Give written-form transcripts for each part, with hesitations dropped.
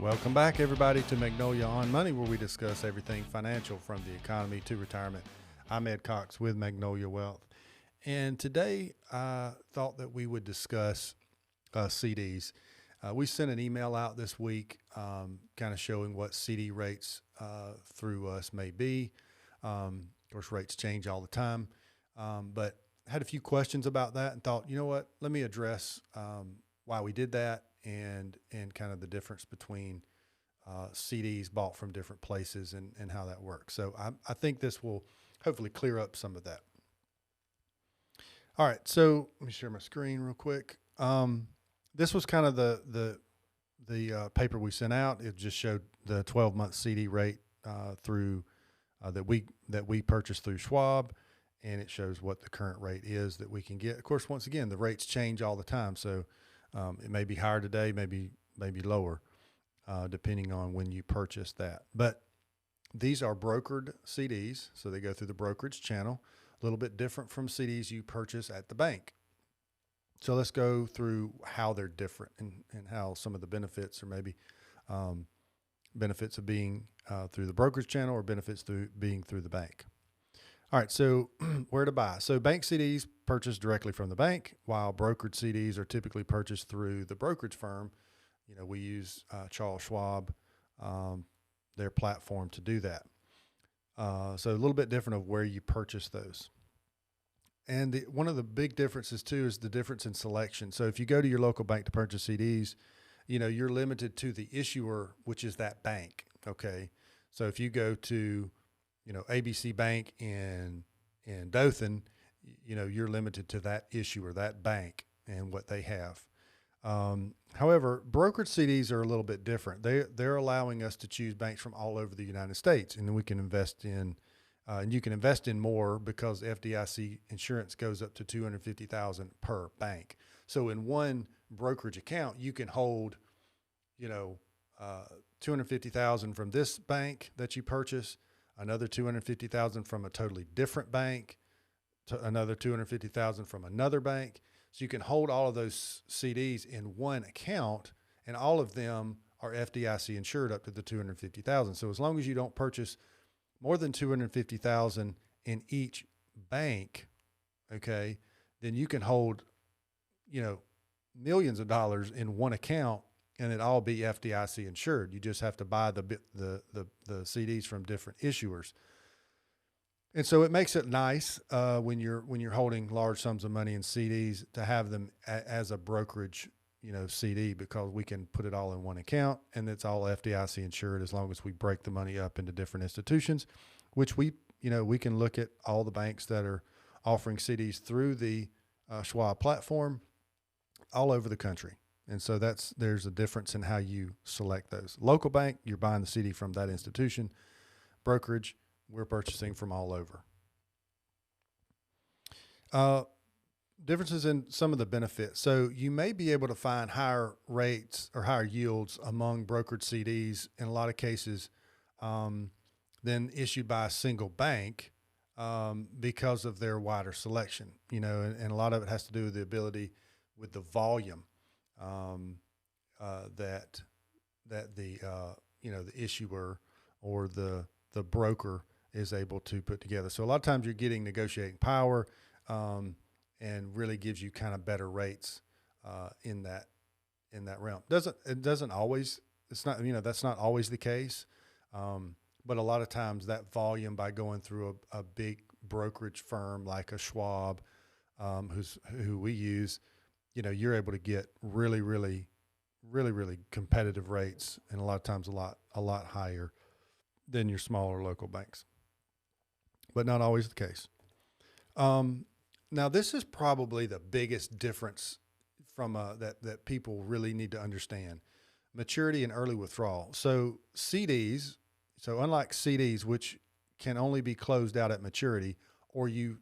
Welcome back, everybody, to Magnolia on Money, where we discuss everything financial from the economy to retirement. I'm Ed Cox with Magnolia Wealth. And today I thought that we would discuss CDs. We sent an email out this week kind of showing what CD rates through us may be. Of course, rates change all the time, but had a few questions about that and thought, you know what, let me address why we did that and kind of the difference between CDs bought from different places and how that works. So I think this will hopefully clear up some of that. All right, so let me share my screen real quick. This was kind of the paper we sent out. It just showed the 12-month CD rate through that we purchased through Schwab, and it shows what the current rate is that we can get. Of course, once again, the rates change all the time, so it may be higher today, maybe lower, depending on when you purchase that. But these are brokered CDs, so they go through the brokerage channel, a little bit different from CDs you purchase at the bank. So let's go through how they're different and how some of the benefits or maybe benefits of being through the brokerage channel or benefits through being through the bank. All right, so where to buy? So bank CDs purchased directly from the bank, while brokered CDs are typically purchased through the brokerage firm. You know, we use Charles Schwab, their platform to do that. So a little bit different of where you purchase those. And one of the big differences too is the difference in selection. So if you go to your local bank to purchase CDs, you know, you're limited to the issuer, which is that bank. Okay. So if you go to, you know, ABC Bank in Dothan, you know, you're limited to that issuer, that bank, and what they have. However, brokered CDs are a little bit different. They're allowing us to choose banks from all over the United States, and then we can invest in, and you can invest in more because FDIC insurance goes up to $250,000 per bank. So in one brokerage account, you can hold, you know, $250,000 from this bank that you purchase, another $250,000 from a totally different bank, to another $250,000 from another bank. So you can hold all of those CDs in one account, and all of them are FDIC insured up to the $250,000. So as long as you don't purchase more than $250,000 in each bank, okay, then you can hold, you know, millions of dollars in one account, and it all be FDIC insured. You just have to buy the CDs from different issuers. And so it makes it nice when you're holding large sums of money in CDs to have them as a brokerage, you know, CD, because we can put it all in one account and it's all FDIC insured as long as we break the money up into different institutions, which we can look at all the banks that are offering CDs through the Schwab platform all over the country. And so there's a difference in how you select those. Local bank, you're buying the CD from that institution. Brokerage, we're purchasing from all over. Differences in some of the benefits. So you may be able to find higher rates or higher yields among brokered CDs in a lot of cases than issued by a single bank because of their wider selection. You know, and a lot of it has to do with the ability with the volume that the the issuer or the broker is able to put together. So a lot of times you're getting negotiating power and really gives you kind of better rates in that realm. Doesn't always, it's not, that's not always the case. But a lot of times that volume, by going through a big brokerage firm like a Schwab, who we use, you're able to get really, really, really, really competitive rates, and a lot of times a lot higher than your smaller local banks, but not always the case. Now this is probably the biggest difference from that people really need to understand: maturity and early withdrawal. So unlike CDs, which can only be closed out at maturity, or you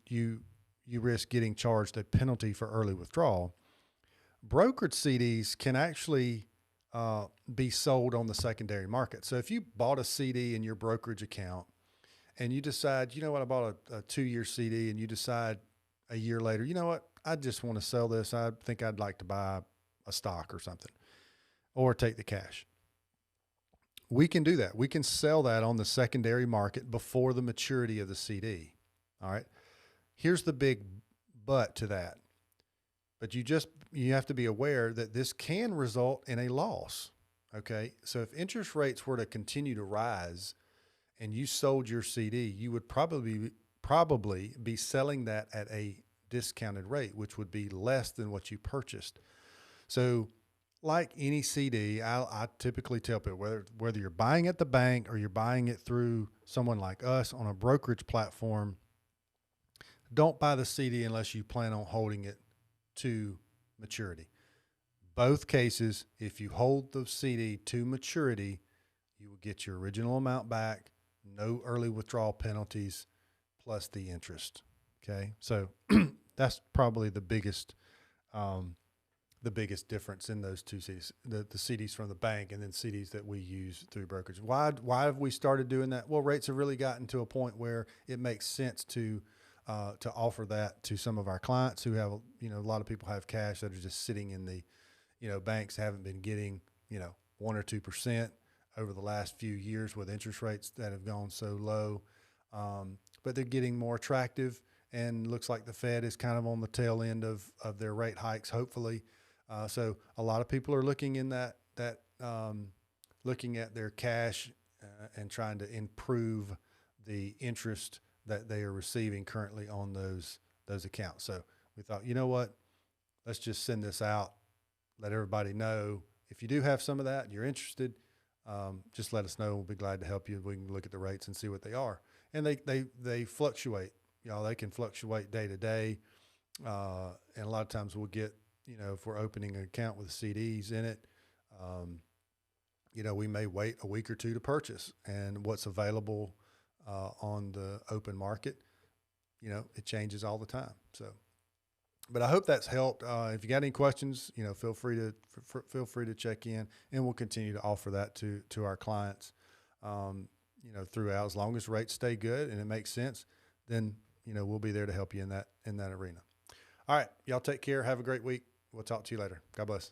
risk getting charged a penalty for early withdrawal, brokered CDs can actually be sold on the secondary market. So if you bought a CD in your brokerage account and you decide, I bought a 2-year CD, and you decide a year later, I just want to sell this. I think I'd like to buy a stock or something, or take the cash. we can do that. We can sell that on the secondary market before the maturity of the CD. All right. Here's the big but to that. But you have to be aware that this can result in a loss. Okay. So if interest rates were to continue to rise and you sold your CD, you would probably be selling that at a discounted rate, which would be less than what you purchased. So like any CD, I typically tell people whether you're buying at the bank or you're buying it through someone like us on a brokerage platform, don't buy the CD unless you plan on holding it to maturity. Both cases, if you hold the CD to maturity, you will get your original amount back, no early withdrawal penalties, plus the interest. Okay, so that's probably the biggest difference in those two CDs, the CDs from the bank and then CDs that we use through brokerage. Why have we started doing that? Well, rates have really gotten to a point where it makes sense to offer that to some of our clients who have, a lot of people have cash that are just sitting in the, banks haven't been getting, 1 or 2% over the last few years with interest rates that have gone so low. But they're getting more attractive, and looks like the Fed is kind of on the tail end of their rate hikes, hopefully. So a lot of people are looking in looking at their cash and trying to improve the interest that they are receiving currently on those accounts. So we thought, you know what, let's just send this out, let everybody know. If you do have some of that and you're interested, just let us know. We'll be glad to help you. We can look at the rates and see what they are. And they fluctuate. They can fluctuate day to day. And a lot of times we'll get, if we're opening an account with CDs in it, we may wait a week or two to purchase, and what's available on the open market, it changes all the time. So, but I hope that's helped. If you got any questions, feel free to check in, and we'll continue to offer that to our clients, throughout. As long as rates stay good and it makes sense, then, we'll be there to help you in that arena. All right. Y'all take care. Have a great week. We'll talk to you later. God bless.